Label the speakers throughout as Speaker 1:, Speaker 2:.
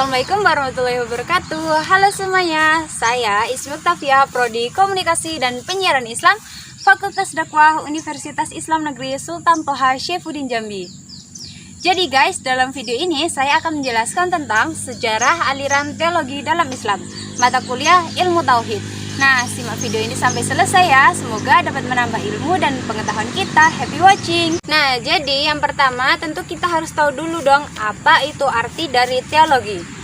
Speaker 1: Assalamualaikum warahmatullahi wabarakatuh. Halo semuanya, saya Ismi Oktavia, Prodi Komunikasi dan Penyiaran Islam, Fakultas Dakwah Universitas Islam Negeri Sultan Toha Syaifuddin Jambi. Jadi guys, dalam video ini saya akan menjelaskan tentang sejarah aliran teologi dalam Islam, mata kuliah Ilmu Tauhid. Nah, simak video ini sampai selesai ya, semoga dapat menambah ilmu dan pengetahuan kita. Happy watching! Nah, jadi yang pertama tentu kita harus tahu dulu dong apa itu arti dari teologi.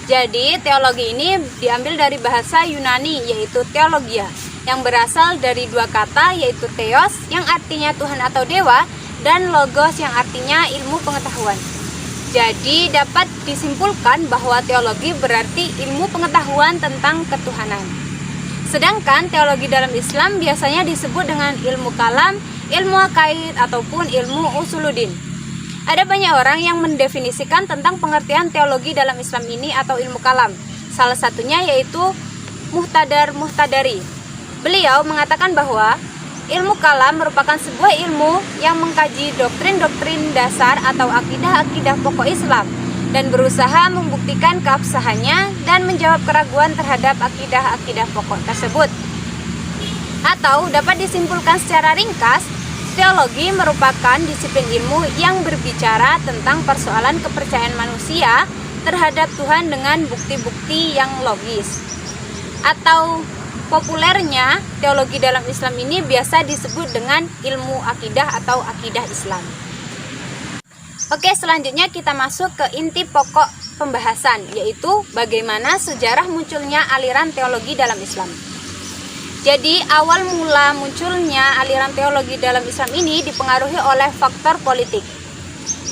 Speaker 1: Jadi, teologi ini diambil dari bahasa Yunani yaitu theologia, yang berasal dari dua kata yaitu theos yang artinya Tuhan atau dewa dan logos yang artinya ilmu pengetahuan. Jadi, dapat disimpulkan bahwa teologi berarti ilmu pengetahuan tentang ketuhanan. Sedangkan teologi dalam Islam biasanya disebut dengan ilmu kalam, ilmu akaid, ataupun ilmu usuluddin. Ada banyak orang yang mendefinisikan tentang pengertian teologi dalam Islam ini atau ilmu kalam. Salah satunya yaitu Muhtadar Muhtadari. Beliau mengatakan bahwa ilmu kalam merupakan sebuah ilmu yang mengkaji doktrin-doktrin dasar atau akidah-akidah pokok Islam dan berusaha membuktikan keabsahannya dan menjawab keraguan terhadap akidah-akidah pokok tersebut. Atau dapat disimpulkan secara ringkas, teologi merupakan disiplin ilmu yang berbicara tentang persoalan kepercayaan manusia terhadap Tuhan dengan bukti-bukti yang logis. Atau populernya, teologi dalam Islam ini biasa disebut dengan ilmu akidah atau akidah Islam. Oke, selanjutnya kita masuk ke inti pokok pembahasan, yaitu bagaimana sejarah munculnya aliran teologi dalam Islam. Jadi, awal mula munculnya aliran teologi dalam Islam ini dipengaruhi oleh faktor politik.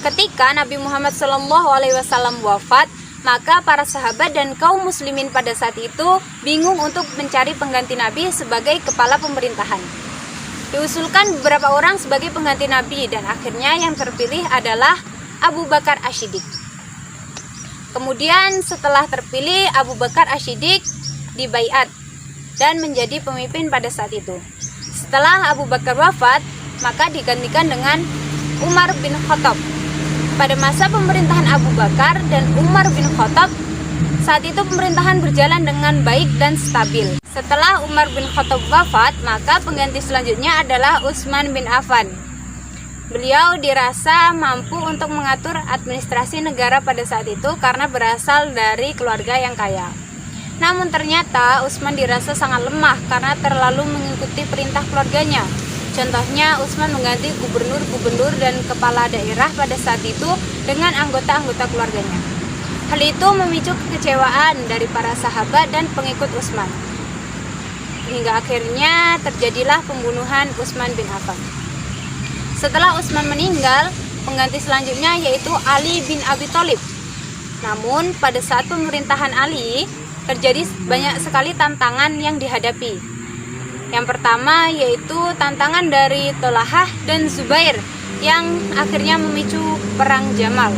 Speaker 1: Ketika Nabi Muhammad SAW wafat, maka para sahabat dan kaum muslimin pada saat itu bingung untuk mencari pengganti Nabi sebagai kepala pemerintahan. Diusulkan beberapa orang sebagai pengganti Nabi dan akhirnya yang terpilih adalah Abu Bakar Asy-Siddiq. Kemudian setelah terpilih, Abu Bakar Asy-Siddiq dibaiat dan menjadi pemimpin pada saat itu. Setelah Abu Bakar wafat, maka digantikan dengan Umar bin Khattab. Pada masa pemerintahan Abu Bakar dan Umar bin Khattab, saat itu pemerintahan berjalan dengan baik dan stabil. Setelah Umar bin Khattab wafat, maka pengganti selanjutnya adalah Utsman bin Affan. Beliau dirasa mampu untuk mengatur administrasi negara pada saat itu karena berasal dari keluarga yang kaya. Namun ternyata Utsman dirasa sangat lemah karena terlalu mengikuti perintah keluarganya. Contohnya, Utsman mengganti gubernur-gubernur dan kepala daerah pada saat itu dengan anggota-anggota keluarganya. Hal itu memicu kekecewaan dari para sahabat dan pengikut Utsman. Hingga akhirnya terjadilah pembunuhan Utsman bin Affan. Setelah Utsman meninggal, pengganti selanjutnya yaitu Ali bin Abi Thalib. Namun pada saat pemerintahan Ali, terjadi banyak sekali tantangan yang dihadapi. Yang pertama yaitu tantangan dari Tholahah dan Zubair yang akhirnya memicu perang Jamal.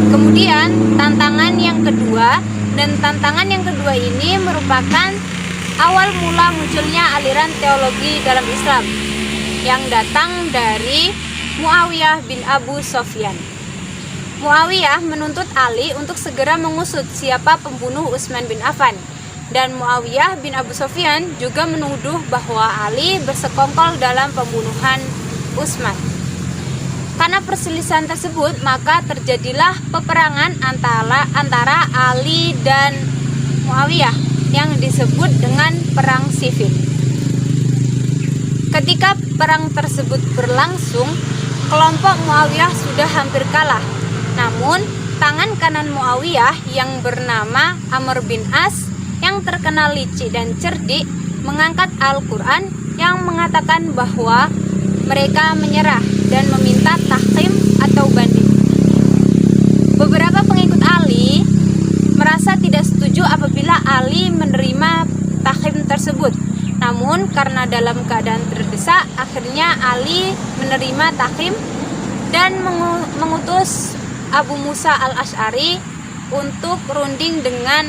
Speaker 1: Kemudian tantangan yang kedua, dan tantangan yang kedua ini merupakan awal mula munculnya aliran teologi dalam Islam yang datang dari Muawiyah bin Abu Sufyan. Muawiyah menuntut Ali untuk segera mengusut siapa pembunuh Utsman bin Affan, dan Muawiyah bin Abu Sufyan juga menuduh bahwa Ali bersekongkol dalam pembunuhan Utsman. Karena perselisihan tersebut, maka terjadilah peperangan antara Ali dan Muawiyah yang disebut dengan perang sifil. Ketika perang tersebut berlangsung, kelompok Muawiyah sudah hampir kalah. Namun, tangan kanan Muawiyah yang bernama Amr bin As yang terkenal licik dan cerdik mengangkat Al-Quran yang mengatakan bahwa mereka menyerah dan meminta tahkim atau banding. Beberapa pengikut Ali merasa tidak setuju apabila Ali menerima tahkim tersebut. Namun karena dalam keadaan terdesak, akhirnya Ali menerima tahkim dan mengutus Abu Musa al-Asy'ari untuk runding dengan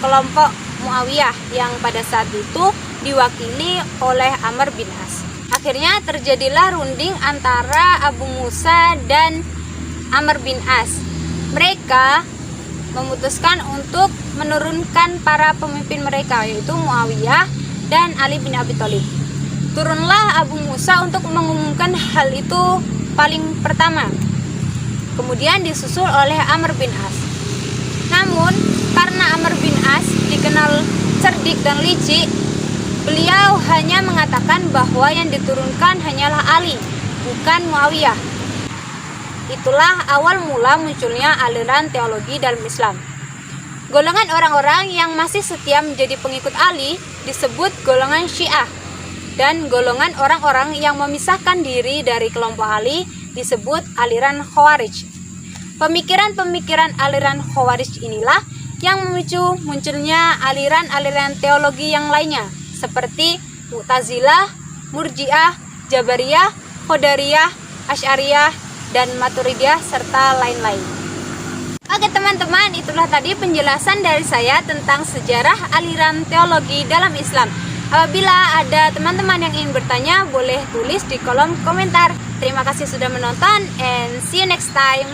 Speaker 1: kelompok Muawiyah yang pada saat itu diwakili oleh Amr bin As. Akhirnya terjadilah runding antara Abu Musa dan Amr bin As. Mereka memutuskan untuk menurunkan para pemimpin mereka, yaitu Muawiyah dan Ali bin Abi Thalib. Turunlah Abu Musa untuk mengumumkan hal itu paling pertama. Kemudian disusul oleh Amr bin As. Namun, karena Amr bin As dikenal cerdik dan licik, beliau hanya mengatakan bahwa yang diturunkan hanyalah Ali, bukan Muawiyah. Itulah awal mula munculnya aliran teologi dalam Islam. Golongan orang-orang yang masih setia menjadi pengikut Ali disebut golongan Syiah, dan golongan orang-orang yang memisahkan diri dari kelompok Ali disebut aliran Khawarij. Pemikiran-pemikiran aliran Khawarij inilah yang memicu munculnya aliran-aliran teologi yang lainnya seperti Mu'tazilah, Murji'ah, Jabariyah, Qadariyah, Asy'ariyah, dan Maturidiyah, serta lain-lain. Oke teman-teman, itulah tadi penjelasan dari saya tentang sejarah aliran teologi dalam Islam. Apabila ada teman-teman yang ingin bertanya, boleh tulis di kolom komentar. Terima kasih sudah menonton, and see you next time.